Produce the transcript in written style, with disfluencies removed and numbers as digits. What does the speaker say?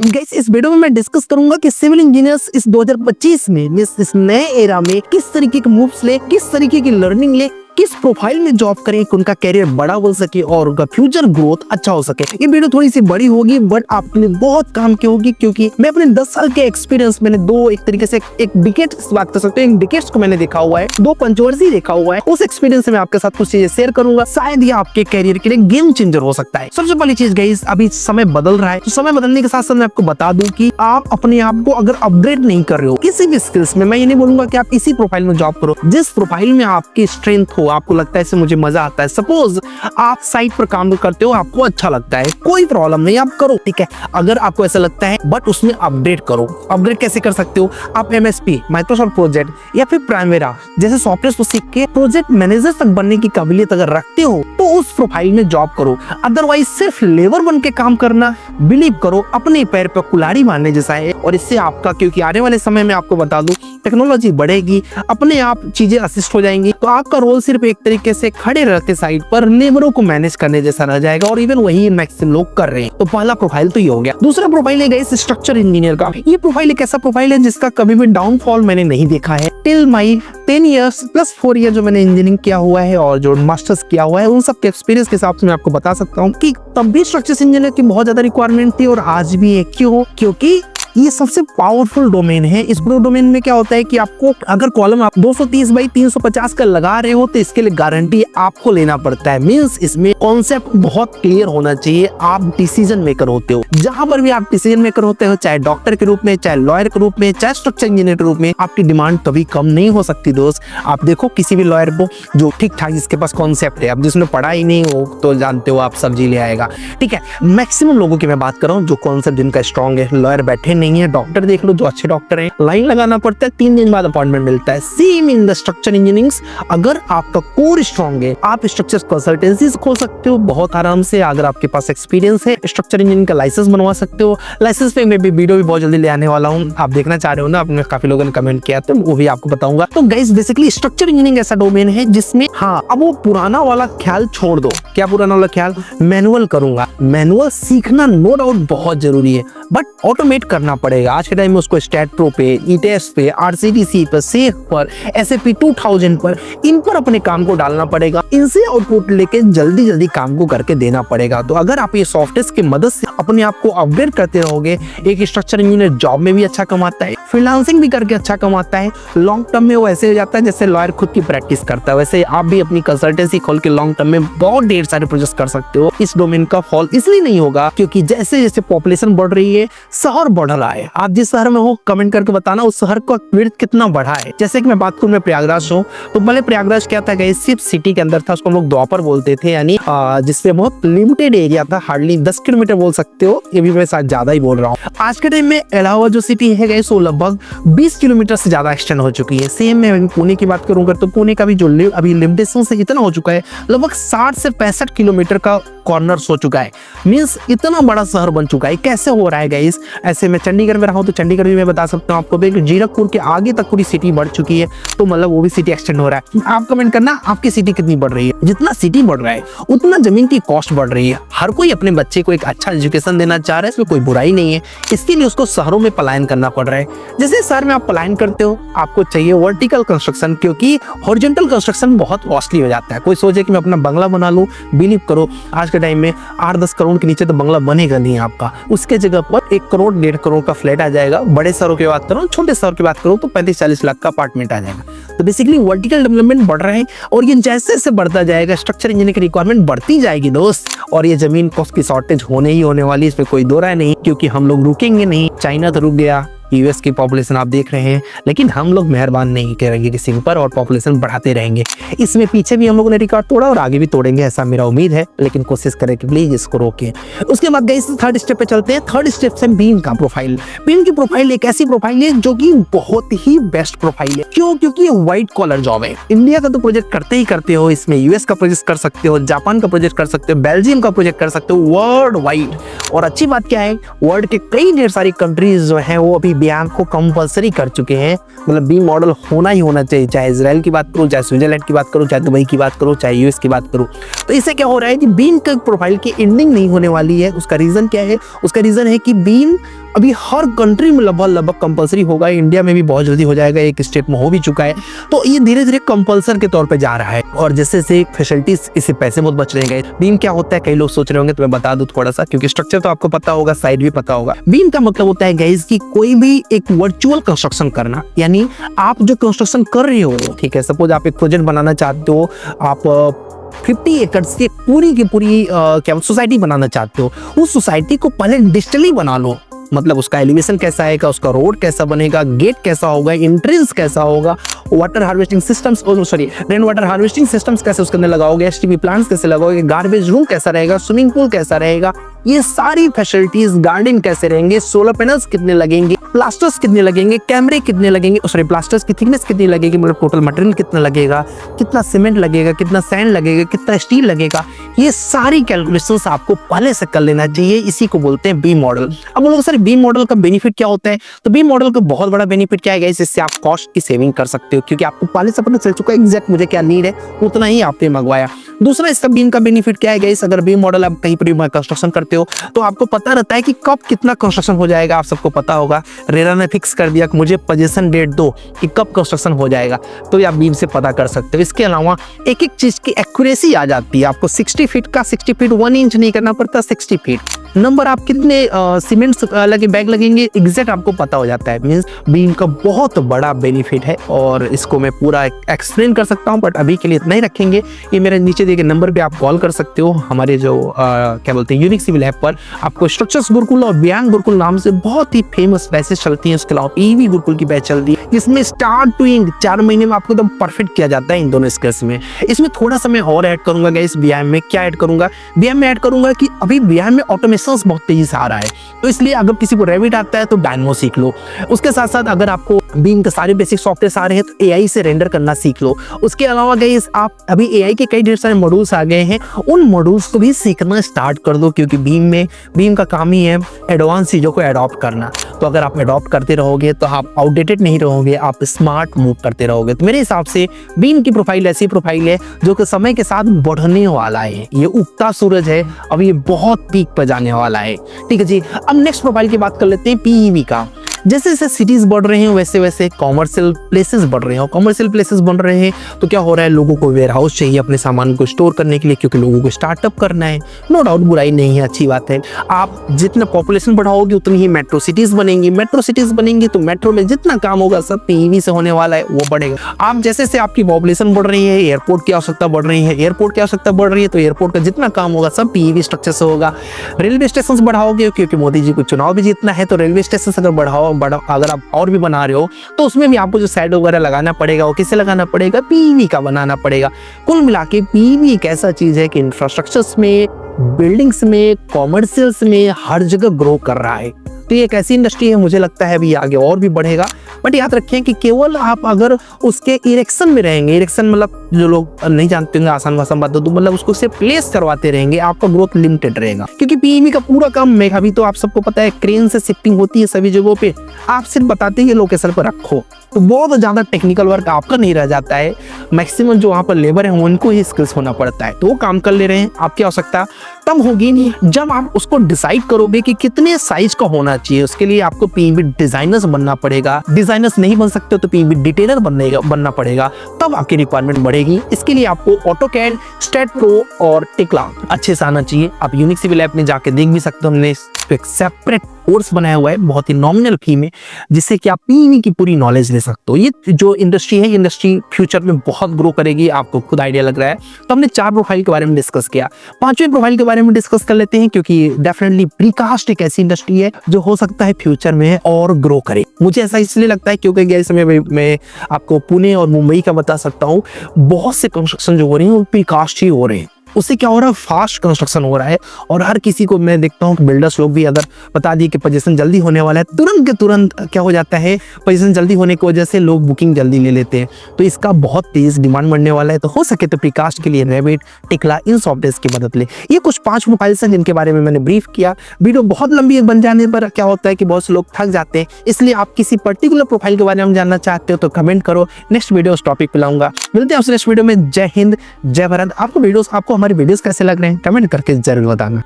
Guys इस video में मैं डिस्कस करूंगा कि सिविल इंजीनियर्स इस 2025 में इस नए एरा में किस तरीके के मूव्स ले, किस तरीके की लर्निंग ले, किस प्रोफाइल में जॉब करें कि उनका कैरियर बड़ा हो सके और उनका फ्यूचर ग्रोथ अच्छा हो सके। ये वीडियो थोड़ी सी बड़ी होगी बट आपके लिए बहुत काम की होगी, क्योंकि मैं अपने 10 साल के एक्सपीरियंस मैंने एक तरीके से एक डिकेट बात कर सकते हैं, डिकेट्स को मैंने देखा हुआ है, 2 कंट्रोवर्सी देखा हुआ है। उस एक्सपीरियंस से मैं आपके साथ कुछ चीजें शेयर करूंगा, शायद ये आपके कैरियर के लिए गेम चेंजर हो सकता है। सबसे पहली चीज गाइस, अभी समय बदल रहा है, तो समय बदलने के साथ साथ मैं आपको बता दूं कि आप अपने आप को अगर अपग्रेड नहीं कर रहे हो किसी भी स्किल्स में, मैं ये नहीं बोलूंगा कि आप इसी प्रोफाइल में जॉब करो, जिस प्रोफाइल में आपकी स्ट्रेंथ हो, आपको लगता है मुझे मजा आता है। सपोज आप साइट पर काम करते हो, आपको अच्छा लगता है, कोई प्रॉब्लम नहीं, आप करो, ठीक है। अगर आपको ऐसा लगता है बट उसमें अपडेट करो। अपडेट कैसे कर सकते हो? आप MSP, माइक्रोसॉफ्ट प्रोजेक्ट या फिर प्राइमेरा जैसे सॉफ्टवेयर को सीख के प्रोजेक्ट मैनेजर तक बनने की काबिलियत अगर रखते हो तो उस प्रोफाइल में जॉब करो। अदरवाइज सिर्फ लेबर बन के काम करना, बिलीव करो, अपने पैर पर कुल्हाड़ी मारने जैसा है। और इससे आपका, क्योंकि आने वाले समय में आपको बता दूं टेक्नोलॉजी बढ़ेगी, अपने आप चीजें असिस्ट हो जाएंगी, तो आपका रोल सिर्फ एक तरीके से खड़े रहते साइड पर लेबरों को मैनेज करने जैसा रह जाएगा। और इवन वही मैक्सिमम लोग कर रहे हैं। तो पहला प्रोफाइल तो ये हो गया। दूसरा प्रोफाइल है गाइस स्ट्रक्चर इंजीनियर का। ये प्रोफाइल एक ऐसा प्रोफाइल है जिसका कभी भी डाउनफॉल मैंने नहीं देखा है। Till my 10 years plus 4 year जो मैंने इंजीनियरिंग किया हुआ है और जो मास्टर्स किया हुआ है, उन सब के एक्सपीरियंस के हिसाब से मैं आपको बता सकता हूँ कि तब भी स्ट्रक्चर इंजीनियर की बहुत ज्यादा रिक्वायरमेंट थी और आज भी है। क्यों? क्योंकि ये सबसे पावरफुल डोमेन है। इस डोमेन में क्या होता है कि आपको अगर कॉलम आप 230 बाई 350 का लगा रहे हो तो इसके लिए गारंटी आपको लेना पड़ता है। मींस इसमें कॉन्सेप्ट बहुत क्लियर होना चाहिए। आप डिसीजन मेकर होते हो, जहां पर भी आप डिसीजन मेकर होते हो, चाहे डॉक्टर के रूप में, चाहे लॉयर के रूप में, चाहे स्ट्रक्चर इंजीनियर के रूप में, आपकी डिमांड कभी कम नहीं हो सकती दोस्त। आप देखो किसी भी लॉयर को जो ठीक ठाक जिसके पास कॉन्सेप्ट है, अब जिसने पढ़ा ही नहीं हो तो जानते हो आप सब्जी ले आएगा, ठीक है। मैक्सिमम लोगों की मैं बात कर रहा हूँ जो कॉन्सेप्ट जिनका स्ट्रॉन्ग है। लॉयर बैठे नहीं है, डॉक्टर देख लो जो अच्छे डॉक्टर हैं, लाइन लगाना पड़ता है, 3 दिन बाद अपॉइंटमेंट मिलता है। Same in the structure engineering, अगर आपका कोर स्ट्रॉन्ग है, आप स्ट्रक्चर कंसल्टेंसीज खोल सकते हो बहुत आराम से। अगर आपके पास एक्सपीरियंस है, स्ट्रक्चर इंजीनियरिंग का लाइसेंस बनवा सकते हो। लाइसेंस पे मैं भी वीडियो भी बहुत जल्दी ले आने वाला हूँ, आप देखना चाह रहे हो ना, आपने काफी लोगों ने कमेंट किया तो वो भी आपको बताऊंगा। तो गाइस बेसिकली स्ट्रक्चर इंजीनियरिंग ऐसा डोमेन है जिसमें, हाँ, अब वो पुराना वाला ख्याल छोड़ दो। क्या पुराना वाला ख्याल? मैनुअल करूंगा। मैनुअल सीखना नो डाउट बहुत जरूरी है, बट ऑटोमेट करना पड़ेगा। आज के टाइम में उसको स्टैट प्रो पे, ईटेस्ट पे, RCTC पर, सेफ पर, SAP 2000 पर, इन पर अपने काम को डालना पड़ेगा। इनसे आउटपुट लेके जल्दी जल्दी काम को करके देना पड़ेगा। तो अगर आप ये सॉफ्टवेयर की मदद से अपने आप को अपग्रेड करते रहोगे, एक स्ट्रक्चर इंजीनियर जॉब में भी अच्छा कमाता है, फ्रीलांसिंग भी करके अच्छा कमाता है। लॉन्ग टर्म में वो ऐसे हो जाता है जैसे लॉयर खुद की प्रैक्टिस करता है, वैसे आप भी अपनी कंसल्टेंसी खोल के लॉन्ग टर्म में बहुत ढेर सारे प्रोजेक्ट कर सकते हो। इस डोमेन का फॉल इसलिए नहीं होगा क्योंकि जैसे जैसे पॉपुलेशन बढ़ रही है, शहर बढ़ रहा है। आप जिस शहर में हो कमेंट करके बताना उस शहर का विड्थ कितना बढ़ा है। जैसे कि मैं बात करूं, मैं प्रयागराज हूं, तो पहले प्रयागराज क्या था गाइस, सिर्फ सिटी के अंदर था, उसको हम लोग द्वापर बोलते थे, यानी जिसपे बहुत लिमिटेड एरिया था, हार्डली 10 किलोमीटर बोल सकते हो, ये भी मैं शायद ज्यादा ही बोल रहा हूँ। आज के टाइम में इलाहाबाद जो सिटी है गाइस, वो लगभग 20 किलोमीटर से ज्यादा एक्सटेंड हो चुकी है। सेम मैं पुणे की बात करूंगा तो पुणे का भी जो अभी लिमिटेशन से इतना हो चुका है, लगभग 60 से 65 किलोमीटर का कॉर्नर्स हो चुका है। मींस इतना बड़ा शहर बन चुका है। कैसे हो रहा है गाइस? ऐसे मैं चंडीगढ़ में रहा हूं तो चंडीगढ़ भी मैं बता सकता हूं आपको, जीरकपुर के आगे तक पूरी सिटी बढ़ चुकी है, तो मतलब वो भी सिटी एक्सटेंड हो रहा है। आप कमेंट करना आपकी सिटी कितनी बढ़ रही है। जितना सिटी बढ़ रहा है उतना जमीन की कॉस्ट बढ़ रही है। हर कोई अपने बच्चे को एक अच्छा एजुकेशन देना चाह रहा है, इसमें कोई बुराई नहीं है। इसके लिए उसको शहरों में पलायन करना पड़ रहा है। जैसे शहर में आप पलायन करते हो, आपको चाहिए वर्टिकल कंस्ट्रक्शन, क्योंकि हॉरिजॉन्टल कंस्ट्रक्शन बहुत कॉस्टली हो जाता है। कोई सोचे कि मैं अपना बंगला बना लूं, बिलीव करो आज के टाइम में 8-10 करोड़ के नीचे तो बंगला बनेगा नहीं आपका। उसके जगह पर 1 करोड़ 1.5 करोड़ का फ्लैट आ जाएगा। बड़े शहरों की बात करो, छोटे शहर की बात करो तो 35-40 लाख का अपार्टमेंट आ जाएगा। तो बेसिकली वर्टिकल डेवलपमेंट बढ़ रहा है और ये जैसे जैसे बढ़ता जाएगा स्ट्रक्चर इंजीनियर की रिक्वायरमेंट बढ़ती जाएगी दोस्त। और ये जमीन कॉस्ट की शॉर्टेज होने ही होने वाली, इसमें कोई दो राय नहीं, क्योंकि हम लोग रुकेंगे नहीं। चाइना तो रुक गया, US की पॉपुलेशन आप देख रहे हैं, लेकिन हम लोग मेहरबान नहीं करेंगे किसी पर और पॉपुलेशन बढ़ाते रहेंगे। इसमें पीछे भी हम लोगों ने रिकॉर्ड तोड़ा और आगे भी तोड़ेंगे, ऐसा मेरा उम्मीद है, लेकिन कोशिश करें कि प्लीज इसको रोकें। उसके बाद गाइस थर्ड स्टेप पे चलते हैं। थर्ड स्टेप से बीन का प्रोफाइल। बीन की प्रोफाइल एक ऐसी प्रोफाइल है जो कि बहुत ही बेस्ट प्रोफाइल है। क्यों? क्योंकि ये व्हाइट कॉलर जॉब है। इंडिया का तो प्रोजेक्ट करते ही करते हो, इसमें US का प्रोजेक्ट कर सकते हो, जापान का प्रोजेक्ट कर सकते हो, बेल्जियम का प्रोजेक्ट कर सकते हो, वर्ल्ड वाइड। और अच्छी बात क्या है, वर्ल्ड के कई ढेर सारी कंट्रीज जो है वो अभी बीएम को कंपलसरी कर चुके हैं, मतलब बीम मॉडल होना ही होना चाहिए, चाहे इजराइल की बात करूँ, चाहे स्विट्जरलैंड की बात करूँ, चाहे दुबई की बात करूँ, चाहे यूएस की बात करूँ। तो इससे क्या हो रहा है कि बीम का प्रोफाइल की एंडिंग नहीं होने वाली है। उसका रीज़न क्या है? उसका रीज़न है कि बीम अभी हर कंट्री में लगभग कंपलसरी होगा, इंडिया में भी बहुत जल्दी हो जाएगा, एक स्टेप में हो भी चुका है। तो ये धीरे धीरे कंपल्सर के तौर पे जा रहा है और जैसे से फैसिलिटीज, इससे पैसे बहुत बच रहे हैं। बीम क्या होता है, कई लोग सोच रहे होंगे, तो मैं बता दूं थोड़ा सा, क्योंकि स्ट्रक्चर तो आपको पता होगा, साइड भी पता होगा। बीम का मतलब होता है गाइस कि कोई भी एक वर्चुअल कंस्ट्रक्शन करना, यानी आप जो कंस्ट्रक्शन कर रहे हो, ठीक है, सपोज आप एक प्रोजेक्ट बनाना चाहते हो, आप 50 एकड़ से पूरी की पूरी क्या सोसाइटी बनाना चाहते हो, उस सोसाइटी को पहले डिजिटली बना लो। मतलब उसका एलिवेशन कैसा आएगा, उसका रोड कैसा बनेगा, गेट कैसा होगा, एंट्रेंस कैसा होगा, water harvesting systems, rain water harvesting systems कैसे उसके अंदर लगाओगे, एसटीपी प्लांट्स कैसे लगाओगे, गार्बेज रूम कैसा रहेगा, स्विमिंग पूल कैसा रहेगा, ये सारी फैसिलिटीज, गार्डन कैसे रहेंगे, सोलर पैनल्स कितने लगेंगे, प्लास्टर्स कितने लगेंगे, कैमरे कितने लगेंगे, प्लास्टर्स की थिकनेस कितनी लगेगी, मतलब टोटल मटेरियल कितना लगेगा, कितना सीमेंट लगेगा, कितना सैंड लगेगा, कितना स्टील लगेगा, ये सारी कैलकुलेशंस आपको पहले से कर लेना चाहिए। इसी को बोलते हैं बीम मॉडल। अब बोलोगे सर बीम मॉडल का बेनिफिट क्या होता है? तो बीम मॉडल का बहुत बड़ा बेनिफिट क्या है, इससे आप कॉस्ट की सेविंग कर सकते हो, क्योंकि आपको पहले से पता चल चुका है एग्जैक्ट मुझे क्या नीड है, उतना ही आपने मंगवाया। दूसरा इसका बीम का बेनिफिट क्या है, अगर बीम मॉडल आप कहीं पर कंस्ट्रक्शन करते हो तो आपको पता रहता है कि कब कितना कंस्ट्रक्शन हो जाएगा। आप सबको पता होगा, रेरा ने फिक्स कर दिया कि मुझे पोजीशन डेट दो कि कब कंस्ट्रक्शन हो जाएगा, तो आप बीम से पता कर सकते हो। इसके अलावा एक एक चीज की एक्यूरेसी आ जाती है। आपको 60 फीट का 60 फीट 1 इंच नहीं करना पड़ता, 60 फीट नंबर आप कितने सीमेंट लगे बैग लगेंगे एग्जैक्ट आपको पता हो जाता है। मींस बीम का बहुत बड़ा बेनिफिट है और इसको मैं पूरा एक्सप्लेन कर सकता हूं, बट अभी के लिए इतना ही रखेंगे। ये मेरे नीचे दिए गए नंबर पे आप कॉल कर सकते हो। हमारे जो क्या बोलते हैं यूनिक सिविल ऐप पर आपको स्ट्रक्चर्स गुरुकुल और व्यांग गुरुकुल नाम से बहुत ही फेमस बैचेस चलती हैं। उसके अलावा पीवी गुरुकुल की बैच चलती है, जिसमें स्टार्ट टू एंड 4 महीने में आपको एकदम परफेक्ट किया जाता है इन दोनों स्किल्स में। इसमें थोड़ा सा मैं और ऐड करूंगा गाइस, बीआईएम में क्या ऐड करूंगा, बीआईएम में ऐड करूंगा कि अभी बीआईएम में ऑटोमेशन बहुत तेजी से आ रहा है, तो इसलिए अगर किसी को रेविट आता है तो डायनमो सीख लो। उसके साथ साथ अगर आपको बीम के सारे बेसिक सॉफ्टवेयर आ रहे हैं तो एआई से रेंडर करना सीख लो। उसके अलावा गाइस आप अभी एआई के कई ढेर सारे मॉड्यूल्स आ गए हैं, उन मॉड्यूल्स को भी सीखना स्टार्ट कर दो, क्योंकि बीम का काम ही है एडवांस चीजों को अडॉप्ट करना। तो अगर आप अडॉप्ट करते रहोगे तो आप आउटडेटेड नहीं रहोगे, आप स्मार्ट मूव करते रहोगे। तो मेरे हिसाब से बीम की प्रोफाइल ऐसी प्रोफाइल है जो कि समय के साथ बढ़ने वाला है। ये उगता सूरज है, अब ये बहुत पीक पर जाने वाला है। ठीक है जी, अब नेक्स्ट प्रोफाइल की बात कर लेते हैं पीईवी का। जैसे जैसे सिटीज बढ़ रहे हैं वैसे वैसे कॉमर्शियल प्लेसेस बढ़ रहे हैं, और कॉमर्शियल प्लेसेस बन रहे हैं तो क्या हो रहा है, लोगों को वेयर हाउस चाहिए अपने सामान को स्टोर करने के लिए, क्योंकि लोगों को स्टार्टअप करना है। नो डाउट, बुराई नहीं है, अच्छी बात है। आप जितना पॉपुलेशन बढ़ाओगे उतनी ही मेट्रो सिटीज बनेंगी, मेट्रो सिटीज बनेंगी तो मेट्रो में जितना काम होगा सब पीईवी से होने वाला है, वो बढ़ेगा। आप जैसे जैसे आपकी पॉपुलेशन बढ़ रही है, एयरपोर्ट की आवश्यकता बढ़ रही है, एयरपोर्ट की आवश्यकता बढ़ रही है, तो एयरपोर्ट का जितना काम होगा सब पीईवी स्ट्रक्चर से होगा। रेलवे स्टेशन बढ़ाओगे, क्योंकि मोदी जी को चुनाव भी जीतना है, तो रेलवे स्टेशन अगर बढ़ाओ अगर आप और भी बना रहे हो तो उसमें भी आपको जो साइड वगैरह लगाना पड़ेगा, वो किससे लगाना पड़ेगा, पीवी का बनाना पड़ेगा। कुल मिला के पीवी एक ऐसा चीज है कि इंफ्रास्ट्रक्चर्स में, बिल्डिंग्स में, कॉमर्शियल्स में हर जगह ग्रो कर रहा है। तो ये एक ऐसी इंडस्ट्री है, मुझे लगता है अभी आगे और भी बढ़ेगा। बट याद रखें कि केवल आप अगर उसके इरेक्शन में रहेंगे, इरेक्शन मतलब जो लोग नहीं जानते होंगे आसान भाषा में बात तो मतलब उसको सिर्फ प्लेस करवाते रहेंगे, आपका ग्रोथ लिमिटेड रहेगा। क्योंकि पीईवी का पूरा काम में अभी तो आप सबको पता है क्रेन से शिफ्टिंग होती है सभी जगहों पे, आप सिर्फ बताते हैं लोकेशन पर रखो, तो बहुत ज्यादा टेक्निकल वर्क आपका नहीं रह जाता है। मैक्सिमम जो वहाँ पर लेबर है उनको ही स्किल्स होना पड़ता है, तो वो काम कर ले रहे हैं। आपकी आवश्यकता तब होगी नहीं जब आप उसको डिसाइड करोगे कि कितने साइज का होना चाहिए। उसके लिए आपको पीईवी डिजाइनर्स बनना पड़ेगा। डिजाइनर्स नहीं बन सकते तो पीईवी डिटेलर बनना पड़ेगा, तब आपकी रिक्वायरमेंट बढ़ेगी। इसके लिए आपको ऑटोकैड, स्टेट प्रो और टेक्ला अच्छे से आना चाहिए। आप यूनिक सिविल ऐप में जाके देख भी सकते हो, हमने एक सेपरेट कोर्स बनाया हुआ है बहुत ही नॉमिनल फी में, जिससे कि आप पीईवी की पूरी नॉलेज ले सकते हो। ये जो इंडस्ट्री है, इंडस्ट्री फ्यूचर में बहुत ग्रो करेगी, आपको खुद आइडिया लग रहा है। तो हमने 4 प्रोफाइल के बारे में डिस्कस किया, 5वें प्रोफाइल के बारे में डिस्कस कर लेते हैं, क्योंकि डेफिनेटली प्रीकास्ट एक ऐसी इंडस्ट्री है जो हो सकता है फ्यूचर में और ग्रो करे। मुझे ऐसा इसलिए लगता है क्योंकि इस समय मैं आपको पुणे और मुंबई का बता सकता हूँ, बहुत से कंस्ट्रक्शन जो हो रहे हैं वो प्रीकास्ट ही हो रहे हैं। उससे क्या हो रहा है, फास्ट कंस्ट्रक्शन हो रहा है। और हर किसी को मैं देखता हूँ कि बिल्डर्स लोग भी अगर बता दिए कि पोजीशन जल्दी होने वाला है, तुरंत के तुरंत क्या हो जाता है, पोजीशन जल्दी होने की वजह से लोग बुकिंग जल्दी ले लेते हैं। तो इसका बहुत तेज डिमांड बढ़ने वाला है। तो हो सके तो प्रीकास्ट के लिए रेविट, टेक्ला इन सॉफ्टवेयर की मदद ले। ये कुछ 5 प्रोफाइल्स हैं जिनके बारे में मैंने ब्रीफ किया। वीडियो बहुत लंबी बन जाने पर क्या होता है कि बहुत से लोग थक जाते हैं। इसलिए आप किसी पर्टिकुलर प्रोफाइल के बारे में जानना चाहते हो तो कमेंट करो, नेक्स्ट वीडियो उस टॉपिक पे लाऊंगा। मिलते हैं आपसे नेक्स्ट वीडियो में। जय हिंद, जय भारत। आपको हमारे वीडियोस कैसे लग रहे हैं कमेंट करके जरूर बताना।